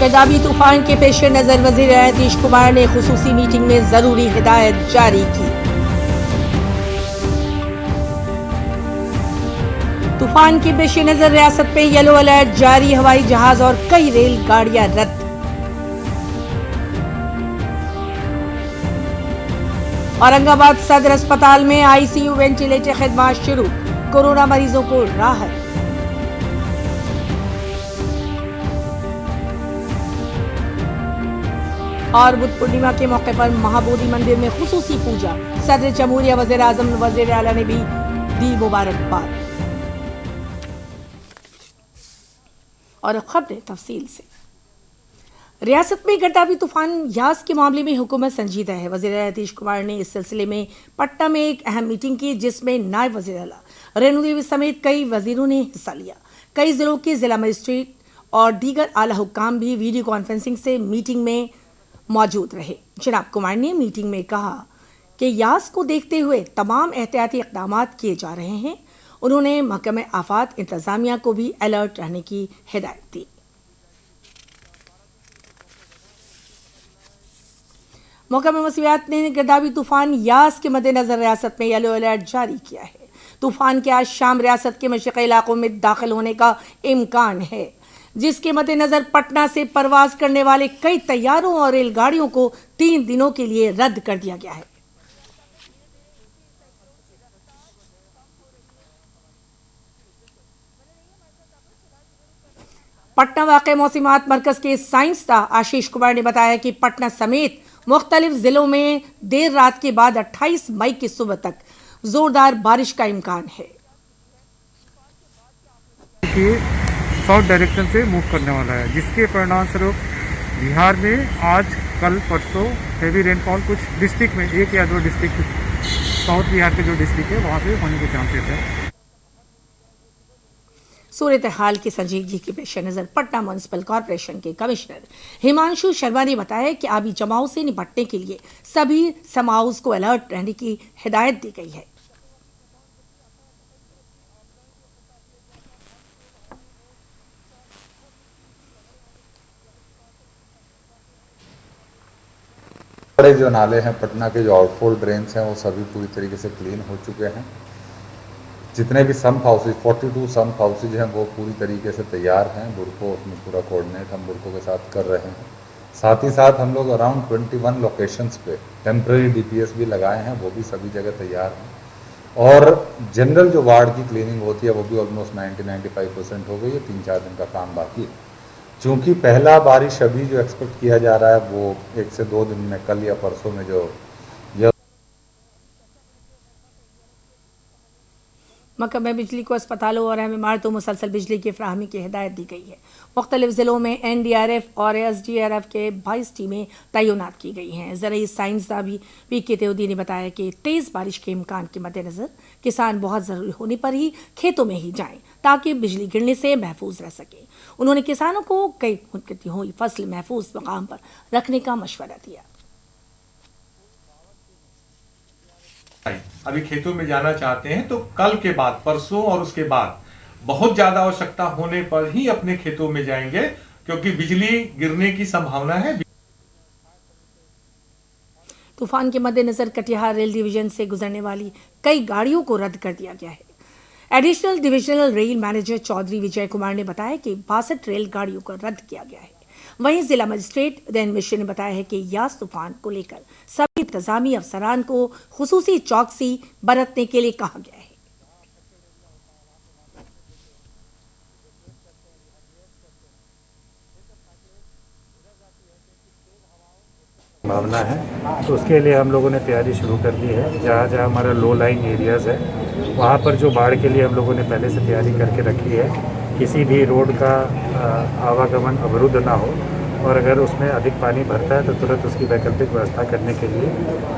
कदाबी तूफान के पेश नजर वजीर नीतीश कुमार ने खुसूसी मीटिंग में जरूरी हिदायत जारी की। तूफान के पेश नजर रियासत में येलो अलर्ट जारी, हवाई जहाज और कई रेलगाड़ियां रद्द। औरंगाबाद सदर अस्पताल में आईसीयू वेंटिलेटर खिदमत शुरू, कोरोना मरीजों को राहत। और बुद्ध पूर्णिमा के मौके पर महाबोधि मंदिर में खुसूसी पूजा, सदर जमहूरिया वजीर आजम वजीर आला ने भी दी मुबारकबाद। और खबरें तफसील से। रियासत में कदाबी तूफान यास के मामले में हुकूमत संजीदा है। वजीर नीतीश कुमार ने इस सिलसिले में पटना में एक अहम मीटिंग की, जिसमें नायब वजीर आला रेणु देवी समेत कई वजीरों ने हिस्सा लिया। कई जिलों के जिला मजिस्ट्रेट और दीगर आला हुक्काम भी वीडियो कॉन्फ्रेंसिंग से मीटिंग में मौजूद रहे। जनाब कुमार ने मीटिंग में कहा कि यास को देखते हुए तमाम एहतियाती इक़दाम किए जा रहे हैं। उन्होंने महकमे आफात इंतजामिया को भी अलर्ट रहने की हिदायत दी। महकमा मौसमियात ने कदाबी तूफान यास के मद्देनजर रियासत में येलो अलर्ट जारी किया है। तूफान के आज शाम रियासत के मशरक़ी इलाकों में दाखिल होने का इम्कान है, जिसके मद्देनजर पटना से परवाज करने वाले कई तैयारों और रेलगाड़ियों को 3 दिनों के लिए रद्द कर दिया गया है। पटना वाक़े मौसमियात मरकज के साइंसदान आशीष कुमार ने बताया कि पटना समेत मुख्तलिफ जिलों में देर रात के बाद 28 मई की सुबह तक जोरदार बारिश का इम्कान है। साउथ डायरेक्शन से मूव करने वाला है, जिसके परिणाम स्वरूप बिहार में आज कल परसों हेवी रेनफॉल कुछ डिस्ट्रिक्ट में, 1 या 2 डिस्ट्रिक्ट साउथ बिहार के जो डिस्ट्रिक्ट है वहाँ पे होने के चांसेस है। सूरत हाल की संजीदगी के पेश नजर पटना म्युनिसिपल कॉरपोरेशन के कमिश्नर हिमांशु शर्मा ने बताया कि आबी जमाव से निपटने के लिए सभी सम हाउस को अलर्ट रहने की हिदायत दी गई है। बड़े जो नाले हैं पटना के, जो आउटफॉल ड्रेन्स हैं, वो सभी पूरी तरीके से क्लीन हो चुके हैं। जितने भी सम्प हाउसेज 42 सम्प हाउसेज हैं वो पूरी तरीके से तैयार हैं। बुरको उसमें पूरा कोऑर्डिनेट हम बुरको के साथ कर रहे हैं। साथ ही साथ हम लोग अराउंड 21 लोकेशंस पे टेम्प्रेरी डीपीएस भी लगाए हैं, वो भी सभी जगह तैयार हैं। और जनरल जो वार्ड की क्लीनिंग होती है वो भी ऑलमोस्ट 90-95% हो गई है। 3-4 दिन का काम बाकी है। चूँकि पहला बारिश अभी जो एक्सपेक्ट किया जा रहा है वो 1 से 2 दिन में, कल या परसों में जो महकमे बिजली को अस्पतालों और अहम इमारतों में मुसलसल बिजली की फराहमी की हिदायत दी गई है। मुख्तलिफ जिलों में एनडीआरएफ और एसडीआरएफ के 22 टीमें तैनात की गई हैं। ज़रूरी साइंसदान भी पीके तेउदी ने बताया कि तेज़ बारिश के इम्कान के मद्देनजर किसान बहुत ज़रूरी होने पर ही खेतों में ही जाएं, ताकि बिजली गिरने से महफूज रह सके। उन्होंने किसानों को कई हुनकती हुई फसल महफूज मकाम पर रखने का मशवरा दिया। अभी खेतों में जाना चाहते हैं तो कल के बाद, परसों और उसके बाद बहुत ज्यादा आवश्यकता होने पर ही अपने खेतों में जाएंगे, क्योंकि बिजली गिरने की संभावना है। तूफान के मद्देनजर कटिहार रेल डिवीजन से गुजरने वाली कई गाड़ियों को रद्द कर दिया गया है। Additional divisional rail manager Chaudhary Vijay Kumar ने बताया कि 62 रेलगाड़ियों को रद्द किया गया है। वहीं जिला मजिस्ट्रेट देन मिश्र ने बताया है कि यास तूफान को लेकर सभी इंतजामी अफसरान को खुसूसी चौकसी बरतने के लिए कहा गया है। भावना है, तो उसके लिए हम लोगों ने तैयारी शुरू कर दी है। जहाँ जहाँ हमारा लो लाइन एरियाज़ है वहाँ पर जो बाढ़ के लिए हम लोगों ने पहले से तैयारी करके रखी है। किसी भी रोड का आवागमन अवरुद्ध ना हो, और अगर उसमें अधिक पानी भरता है तो तुरंत उसकी वैकल्पिक व्यवस्था करने के लिए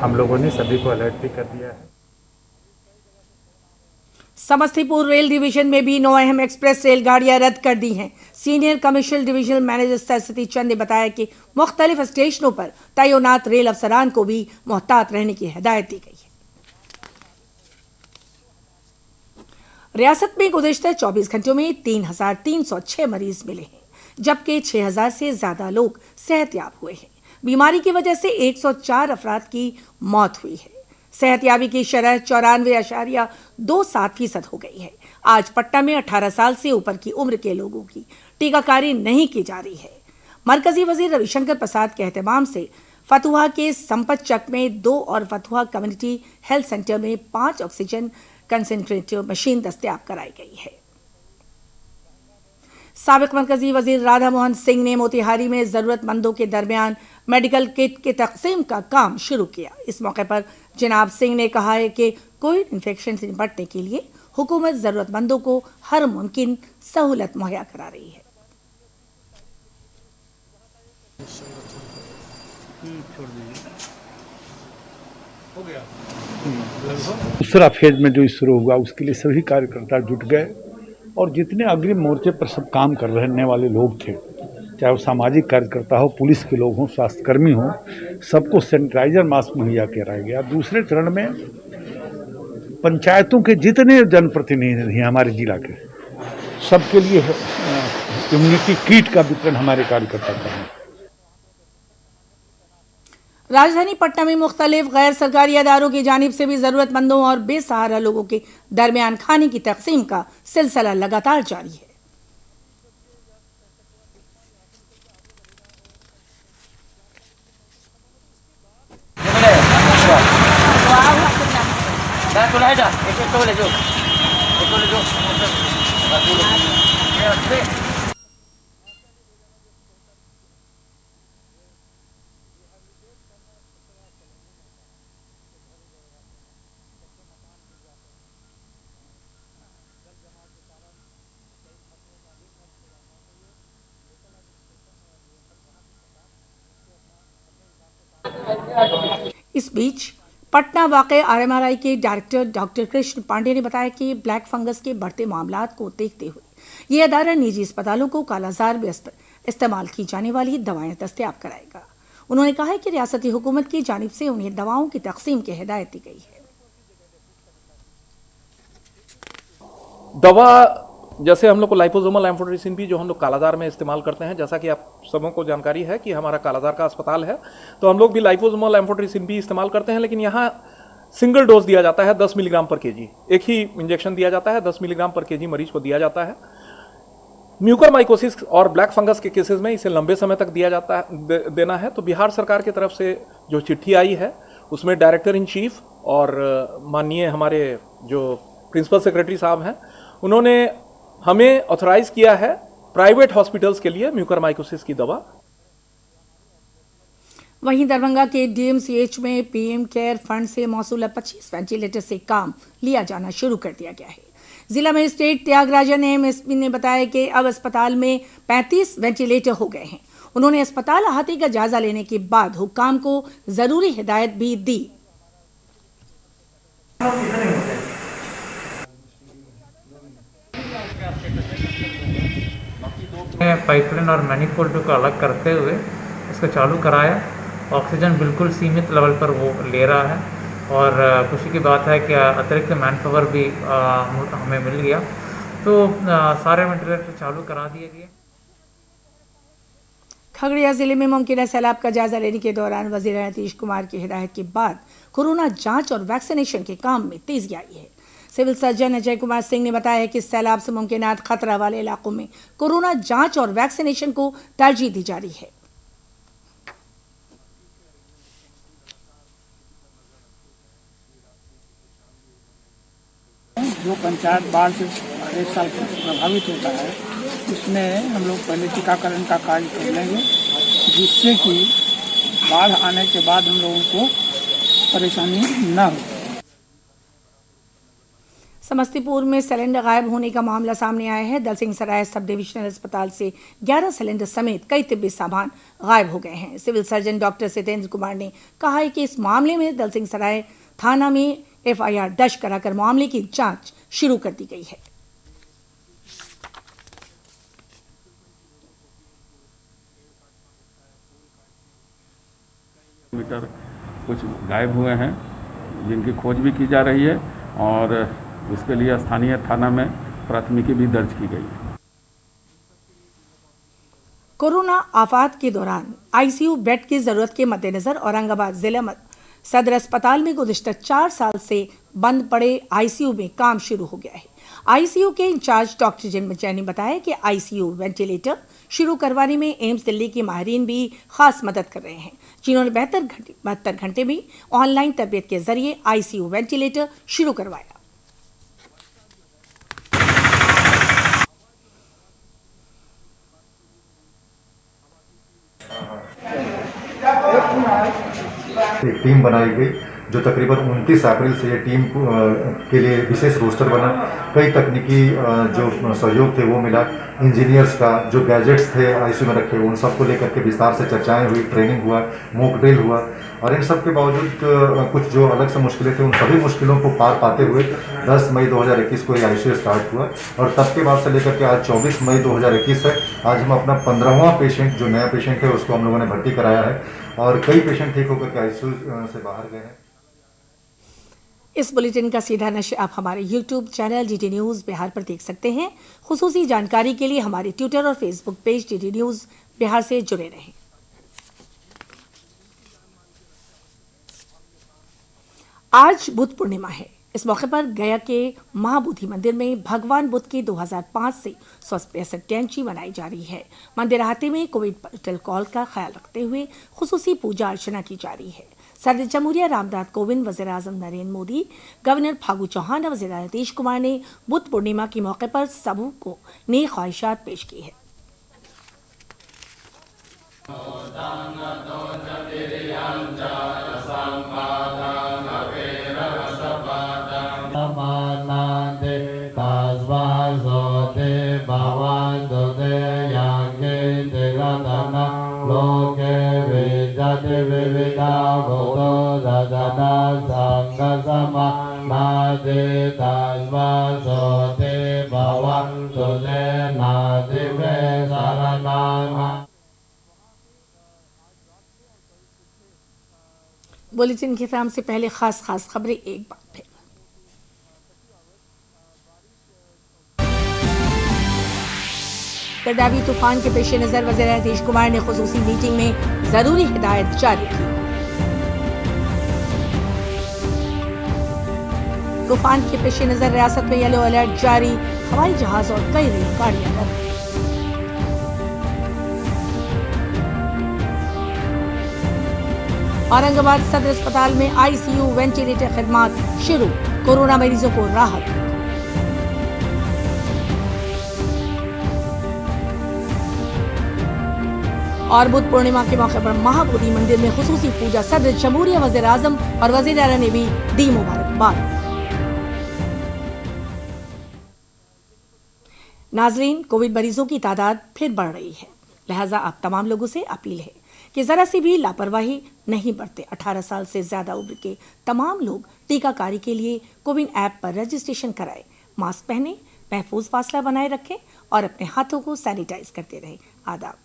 हम लोगों ने सभी को अलर्ट भी कर दिया है। समस्तीपुर रेल डिवीजन में भी 9 अहम एक्सप्रेस रेलगाड़ियां रद्द कर दी हैं। Senior commercial divisional manager Saraswati Chand ने बताया कि मुख्तलिफ स्टेशनों पर तैनात रेल अफसरान को भी मोहतात रहने की हिदायत दी गई है। रियासत में गुज़िश्ता 24 घंटों में 3,306 मरीज मिले हैं। जबकि 6000 से ज्यादा लोग सेहतयाब हुए हैं। बीमारी की वजह से 104 अफराद की मौत हुई है। सेहतयाबी की शरह 94.27% हो गई है। आज पटना में 18 साल से ऊपर की उम्र के लोगों की टीकाकारी नहीं की जा रही है। मरकजी वजीर रविशंकर प्रसाद के एहतमाम से फतुहा के संपत चक में 2 और फतुहा कम्युनिटी हेल्थ सेंटर में 5 ऑक्सीजन कंसेंट्रेटर मशीन दस्तयाब कराई गई है। साबिक मरकजी वजीर राधा मोहन सिंह ने मोतिहारी में जरूरतमंदों के दरमियान मेडिकल किट के तकसीम का काम शुरू किया। इस मौके पर जनाब सिंह ने कहा है कि कोविड इन्फेक्शन से निपटने के लिए हुकूमत जरूरतमंदों को हर मुमकिन सहूलत मुहैया करा रही है। दूसरा फेज में जो शुरू हुआ उसके लिए सभी कार्यकर्ता जुट गए और जितने अग्रिम मोर्चे पर सब काम कर रहने वाले लोग थे, चाहे वो सामाजिक कार्यकर्ता हो, पुलिस के लोग हों, स्वास्थ्यकर्मी हों, सबको सैनिटाइजर मास्क मुहैया कराया गया। दूसरे चरण में पंचायतों के जितने जनप्रतिनिधि हैं हमारे जिला के, सबके लिए इम्यूनिटी किट का वितरण हमारे कार्यकर्ता करेंगे। राजधानी पटना में मुख्तलिफ गैर सरकारी अदारों की जानिब से भी जरूरतमंदों और बेसहारा लोगों के दरमियान खाने की तकसीम का सिलसिला लगातार जारी है। इस बीच पटना वाक़े RMRI के डायरेक्टर डॉक्टर कृष्ण पांडे ने बताया कि ब्लैक फंगस के बढ़ते मामलात को देखते हुए ये अदारा निजी अस्पतालों को कालाजार में इस्तेमाल की जाने वाली दवाएं दस्तयाब कराएगा। उन्होंने कहा है कि रियासती हुकूमत की जानिब से उन्हें दवाओं की तकसीम की हिदायत दी गई है। दवा जैसे हम लोग को लाइपोसोमल एम्फोटेरिसिन भी जो हम लोग कालाजार में इस्तेमाल करते हैं, जैसा कि आप सबों को जानकारी है कि हमारा कालाजार का अस्पताल है, तो हम लोग भी लाइपोसोमल एम्फोटेरिसिन भी इस्तेमाल करते हैं, लेकिन यहाँ सिंगल डोज दिया जाता है 10 मिलीग्राम पर केजी। एक ही इंजेक्शन दिया जाता है, 10 मिलीग्राम पर केजी मरीज को दिया जाता है। म्यूकरमाइकोसिस और ब्लैक फंगस के केसेस में इसे लंबे समय तक दिया जाता है देना है। तो बिहार सरकार की तरफ से जो चिट्ठी आई है उसमें डायरेक्टर इन चीफ और माननीय हमारे जो प्रिंसिपल सेक्रेटरी साहब हैं, उन्होंने हमें ऑथराइज किया है प्राइवेट हॉस्पिटल्स के लिए म्यूकरमाइकोसिस की दवा। वहीं दरभंगा के DMCH में PM केयर फंड से मौसूला 25 वेंटिलेटर से काम लिया जाना शुरू कर दिया गया है। जिला मजिस्ट्रेट त्यागराजन MSP ने बताया कि अब अस्पताल में 35 वेंटिलेटर हो गए हैं। उन्होंने अस्पताल अहाते का जायजा लेने के बाद हुक्काम को जरूरी हिदायत भी दी। पाइपलाइन और मैनिफोल्ड को अलग करते हुए इसको चालू कराया। ऑक्सीजन बिल्कुल सीमित लेवल पर वो ले रहा है और खुशी की बात है कि अतिरिक्त मैन पावर भी हमें मिल गया, तो सारे वेंटिलेटर चालू करा दिए गए। खगड़िया जिले में मुमकिन सैलाब का जायजा लेने के दौरान वजीर नीतीश कुमार की हिदायत के बाद कोरोना जांच और वैक्सीनेशन के काम में तेजी आई है। सिविल सर्जन अजय कुमार सिंह ने बताया है कि सैलाब से मुमकिन खतरा वाले इलाकों में कोरोना जांच और वैक्सीनेशन को तरजीह दी जा रही है। जो पंचायत बाढ़ से एक साल प्रभावित होता है उसमें हम लोग पहले टीकाकरण का कार्य कर लेंगे, जिससे कि बाढ़ आने के बाद हम लोगों को परेशानी न हो। समस्तीपुर में सिलेंडर गायब होने का मामला सामने आया है। दलसिंहसराय सब डिविजनल अस्पताल से 11 सिलेंडर समेत कई तिब्बी सामान गायब हो गए हैं। Civil surgeon doctor Satyendra Kumar ने कहा है कि इस मामले में दलसिंहसराय थाना में FIR दर्ज कराकर मामले की जांच शुरू कर दी गई है। मीटर कुछ गायब हुए हैं जिनकी खोज भी की जा रही है और इसके लिए स्थानीय थाना में प्राथमिकी भी दर्ज की गई है। कोरोना आफात के दौरान आईसीयू बेड की जरूरत के मद्देनजर औरंगाबाद जिला सदर अस्पताल में गुज़िश्ता 4 साल से बंद पड़े आईसीयू में काम शुरू हो गया है। आईसीयू के इंचार्ज डॉक्टर जन्म जैन ने बताया कि आईसीयू वेंटिलेटर शुरू करवाने में एम्स दिल्ली के माहिरीन भी खास मदद कर रहे हैं, जिन्होंने 72 घंटे में ऑनलाइन तरबियत के जरिए आईसीयू वेंटिलेटर शुरू करवाया। एक टीम बनाई गई जो तकरीबन 29 अप्रैल से ये टीम के लिए विशेष रोस्टर बना। कई तकनीकी जो सहयोग थे वो मिला। इंजीनियर्स का जो गैजेट्स थे आईसीयू में रखे उन सबको लेकर के विस्तार से चर्चाएं हुई, ट्रेनिंग हुआ, मॉक ड्रिल हुआ और इन सब के बावजूद कुछ जो अलग से मुश्किलें थी उन सभी मुश्किलों को पार पाते हुए 10 मई 2021 को ये आईसीयू स्टार्ट हुआ और तब के बाद से लेकर के आज 24 मई 2021 है। आज हम अपना 15वां पेशेंट जो नया पेशेंट है उसको हम लोगों ने भर्ती कराया है और कई पेशेंट ठीक होकर के आईसीयू से बाहर गए हैं। इस बुलेटिन का सीधा नशर आप हमारे YouTube channel DD news Bihar पर देख सकते हैं। खुसूसी जानकारी के लिए हमारे ट्विटर और Facebook page DD news Bihar से जुड़े रहें। आज बुद्ध पूर्णिमा है। इस मौके पर गया के महाबोधि मंदिर में भगवान बुद्ध की 2005 से 165 जयंती मनाई जा रही है। मंदिर अहाते में कोविड प्रोटोकॉल का ख्याल रखते हुए खुसूसी पूजा अर्चना की जा रही है। सदर जमहूरिया रामनाथ कोविंद, वज़ीर आज़म नरेंद्र मोदी, गवर्नर फागू चौहान और वज़ीर नीतीश कुमार ने बुद्ध पूर्णिमा के मौके पर सबू को नेक ख्वाहिशात पेश की है। बुलेटिन के नाम से पहले खास खबरें एक बार फिर। गर्दावी तूफान के पेश नजर वज़ीर नीतीश कुमार ने खुसूसी मीटिंग में जरूरी हिदायत जारी की। तूफान के पेश नजर रियासत में येलो अलर्ट जारी, हवाई जहाज और कई रेलगाड़ियां रद्द। औरंगाबाद सदर अस्पताल में आईसीयू वेंटिलेटर खिदमत शुरू, कोरोना मरीजों को राहत। और बुद्ध पूर्णिमा के मौके पर महाबोधि मंदिर में खुसूसी पूजा। सदर जमहूरिया, वज़ीर आज़म और वज़ीर आला ने भी दी मुबारकबाद। नाजरीन, कोविड मरीजों की तादाद फिर बढ़ रही है, लिहाजा आप तमाम लोगों से अपील है कि जरा सी भी लापरवाही नहीं बरते। 18 साल से ज्यादा उम्र के तमाम लोग टीकाकारी के लिए कोविन ऐप पर रजिस्ट्रेशन कराएं, मास्क पहने, महफूज फासला बनाए रखें और अपने हाथों को सैनिटाइज करते रहें। आदाब।